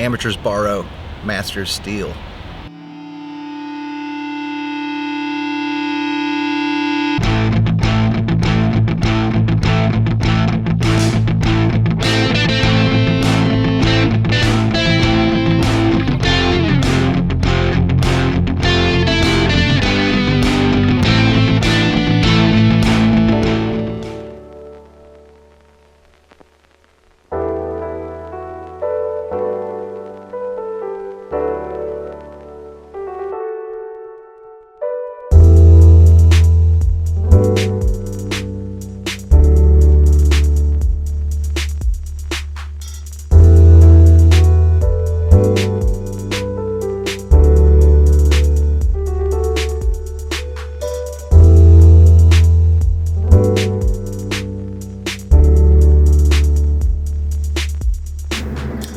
Amateurs borrow, masters steal.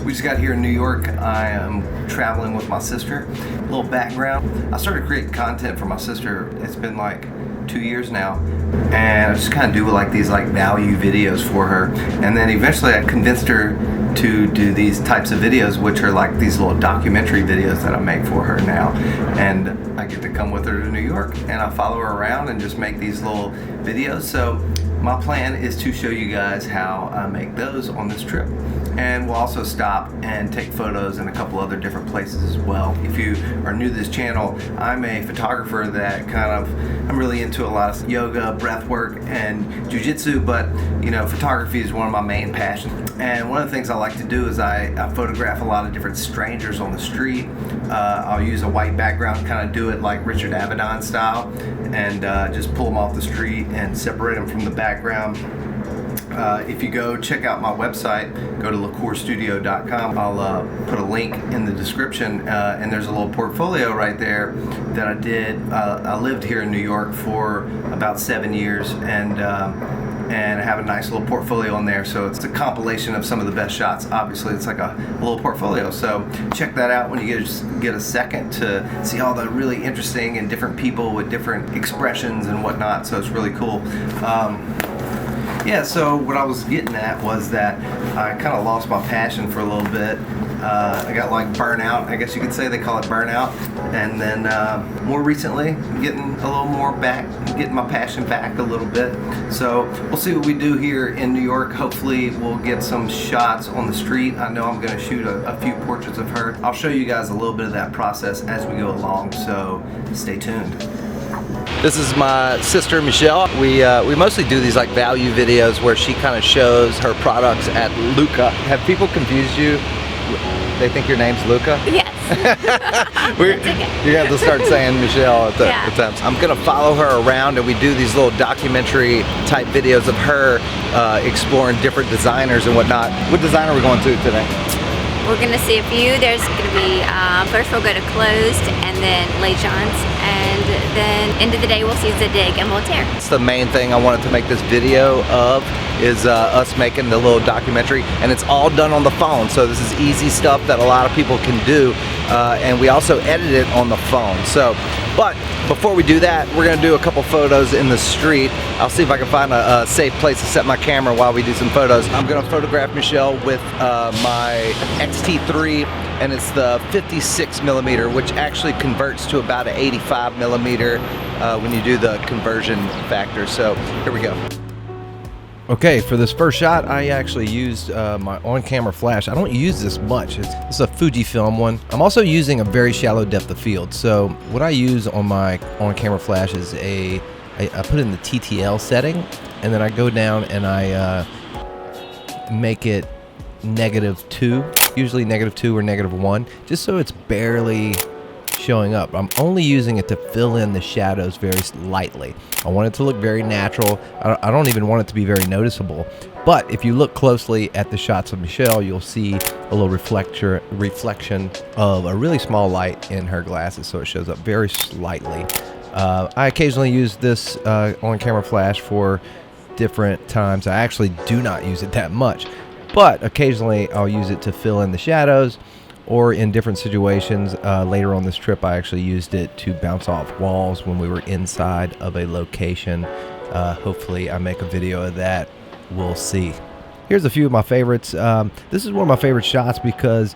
We just got here in New York. I am traveling with my sister. A little background. I started creating content for my sister. It's been like 2 years now. And I just kind of do like these like value videos for her. And then eventually I convinced her to do these types of videos, which are like these little documentary videos that I make for her now. And I get to come with her to New York and I follow her around and just make these little videos. So my plan is to show you guys how I make those on this trip. And we'll also stop and take photos in a couple other different places as well. If you are new to this channel, I'm a photographer that I'm really into a lot of yoga, breath work, and jiu-jitsu, but you know, photography is one of my main passions. And one of the things I like to do is I photograph a lot of different strangers on the street. I'll use a white background, kind of do it like Richard Avedon style, and just pull them off the street and separate them from the background. If you go check out my website, go to licourstudio.com. I'll put a link in the description, and there's a little portfolio right there that I did. I lived here in New York for about 7 years, and I have a nice little portfolio on there. So it's a compilation of some of the best shots. Obviously, it's like a little portfolio. So check that out when you get a second to see all the really interesting and different people with different expressions and whatnot. So it's really cool. Yeah, so what I was getting at was that I kind of lost my passion for a little bit. I got like burnout, I guess you could say. They call it burnout. And then more recently, getting a little more back, getting my passion back a little bit. So we'll see what we do here in New York. Hopefully we'll get some shots on the street. I know I'm going to shoot a few portraits of her. I'll show you guys a little bit of that process as we go along, so stay tuned. This is my sister Michele. We mostly do these like value videos where she kind of shows her products at Luca. Have people confused you? They think your name's Luca? Yes. Okay. You have to start saying Michele at the times. I'm gonna follow her around, and we do these little documentary type videos of her exploring different designers and whatnot. What designer are we going to today? We're gonna see a few. There's gonna be, first we'll go to Closed and then Les John's, and then end of the day we'll see Zadig and Voltaire. That's the main thing I wanted to make this video of, is us making the little documentary, and it's all done on the phone, so this is easy stuff that a lot of people can do, and we also edit it on the phone. So, but before we do that, we're gonna do a couple photos in the street. I'll see if I can find a safe place to set my camera while we do some photos. I'm gonna photograph Michele with my XT3, and it's the 56mm, which actually converts to about an 85mm when you do the conversion factor. So here we go. Okay, for this first shot, I actually used my on-camera flash. I don't use this much. It's a Fujifilm one. I'm also using a very shallow depth of field. So what I use on my on-camera flash is I put in the TTL setting, and then I go down and I make it -2, usually -2 or -1, just so it's barely showing up. I'm only using it to fill in the shadows very lightly. I want it to look very natural. I don't even want it to be very noticeable. But if you look closely at the shots of Michele, you'll see a little reflection of a really small light in her glasses, so it shows up very slightly. I occasionally use this on-camera flash for different times. I actually do not use it that much, but occasionally I'll use it to fill in the shadows, or in different situations. Later on this trip, I actually used it to bounce off walls when we were inside of a location. Hopefully I make a video of that. We'll see. Here's a few of my favorites. This is one of my favorite shots because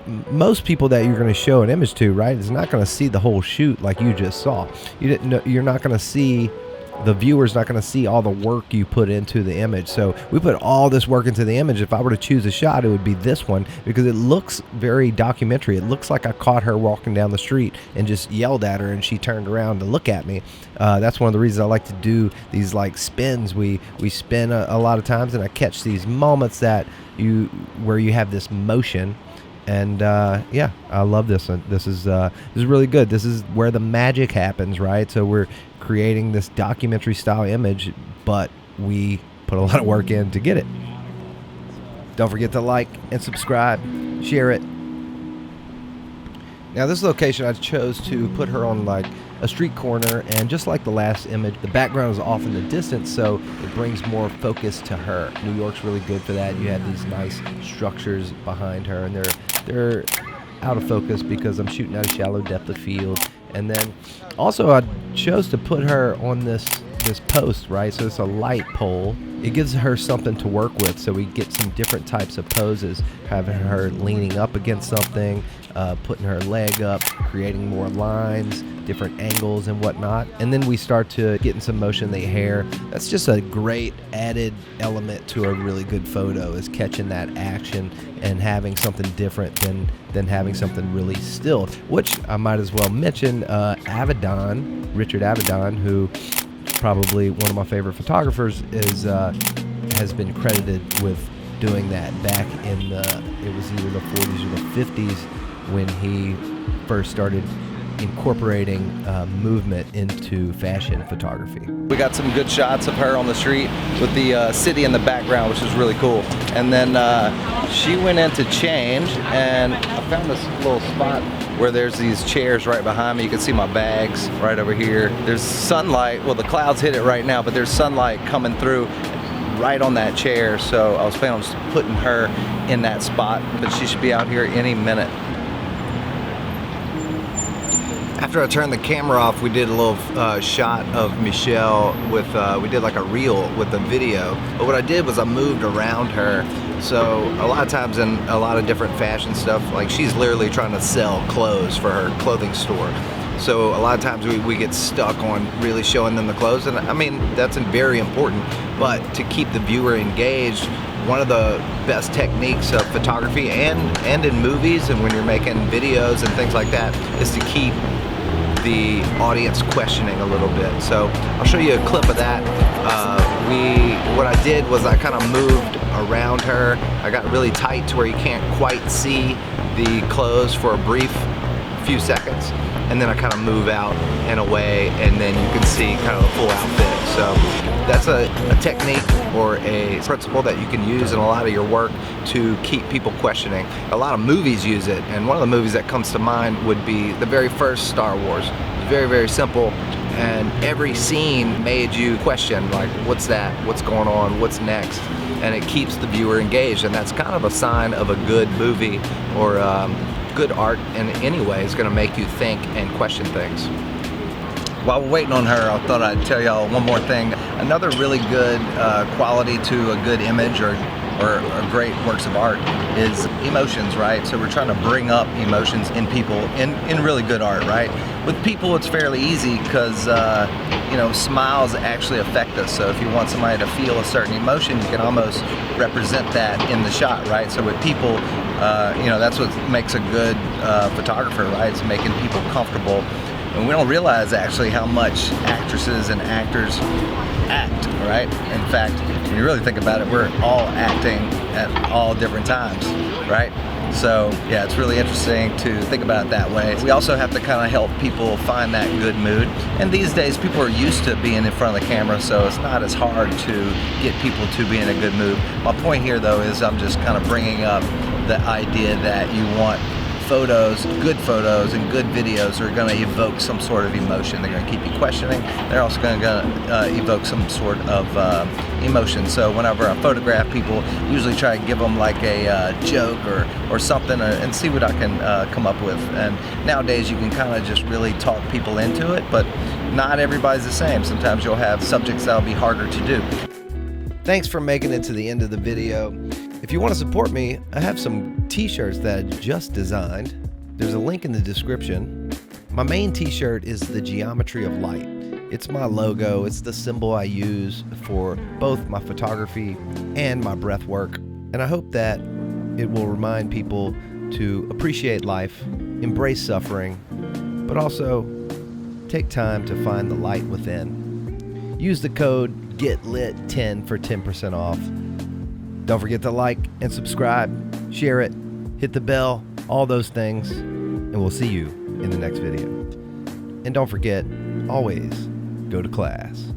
most people that you're going to show an image to, right, is not going to see the whole shoot like you just saw. You're not going to see, the viewer's not going to see all the work you put into the image. So we put all this work into the image. If I were to choose a shot, it would be this one, because it looks very documentary. It looks like I caught her walking down the street and just yelled at her and she turned around to look at me. That's one of the reasons I like to do these like spins. We spin a lot of times, and I catch these moments where you have this motion. And yeah, I love this one. This is really good. This is where the magic happens, right? So we're creating this documentary style image, but we put a lot of work in to get it. Don't forget to like and subscribe, share it. Now this location, I chose to put her on like a street corner, and just like the last image, the background is off in the distance, so it brings more focus to her. New York's really good for that. You have these nice structures behind her, and they're out of focus because I'm shooting at a shallow depth of field. And then also I chose to put her on this post, right? So it's a light pole. It gives her something to work with, so we get some different types of poses, having her leaning up against something, putting her leg up, creating more lines, different angles and whatnot. And then we start to get in some motion, the hair. That's just a great added element to a really good photo, is catching that action and having something different than having something really still. Which I might as well mention, Richard Avedon, who probably one of my favorite photographers, has been credited with doing that back in it was either the 40s or the 50s, when he first started incorporating movement into fashion photography. We got some good shots of her on the street with the city in the background, which is really cool. And then she went in to change, and I found this little spot where there's these chairs right behind me. You can see my bags right over here. There's sunlight. Well, the clouds hit it right now, but there's sunlight coming through right on that chair. So I was planning on just putting her in that spot, but she should be out here any minute. After I turned the camera off, we did a little shot of Michele with, we did like a reel with the video. But what I did was I moved around her. So a lot of times in a lot of different fashion stuff, like she's literally trying to sell clothes for her clothing store. So a lot of times we get stuck on really showing them the clothes. And I mean, that's very important. But to keep the viewer engaged, one of the best techniques of photography and in movies and when you're making videos and things like that is to keep the audience questioning a little bit. So I'll show you a clip of that. What I did was I kind of moved around her. I got really tight to where you can't quite see the clothes for a brief few seconds, and then I kind of move out and away, and then you can see kind of the full outfit. So that's a technique or a principle that you can use in a lot of your work to keep people questioning. A lot of movies use it, and one of the movies that comes to mind would be the very first Star Wars. It's very, very simple, and every scene made you question, like, what's that? What's going on? What's next? And it keeps the viewer engaged, and that's kind of a sign of a good movie or good art in any way. Is going to make you think and question things. While we're waiting on her, I thought I'd tell y'all one more thing. Another really good quality to a good image or great works of art is emotions, right? So we're trying to bring up emotions in people in really good art, right? With people, it's fairly easy because you know, smiles actually affect us. So if you want somebody to feel a certain emotion, you can almost represent that in the shot, right? So with people, you know, that's what makes a good photographer, right? It's making people comfortable. And we don't realize actually how much actresses and actors act, right? In fact, when you really think about it, we're all acting at all different times, right? So yeah, it's really interesting to think about it that way. We also have to kind of help people find that good mood. And these days, people are used to being in front of the camera, so it's not as hard to get people to be in a good mood. My point here, though, is I'm just kind of bringing up the idea that you want photos, and good videos are going to evoke some sort of emotion. They're going to keep you questioning. They're also going to evoke some sort of emotion. So whenever I photograph people, usually try to give them like a joke or something and see what I can come up with. And nowadays you can kind of just really talk people into it, but not everybody's the same. Sometimes you'll have subjects that'll be harder to do. Thanks for making it to the end of the video. If you want to support me, I have some t-shirts that I just designed. There's a link in the description. My main t-shirt is the geometry of light. It's my logo. It's the symbol I use for both my photography and my breath work. And I hope that it will remind people to appreciate life, embrace suffering, but also take time to find the light within. Use the code GETLIT10 for 10% off. Don't forget to like and subscribe, share it, hit the bell, all those things, and we'll see you in the next video. And don't forget, always go to class.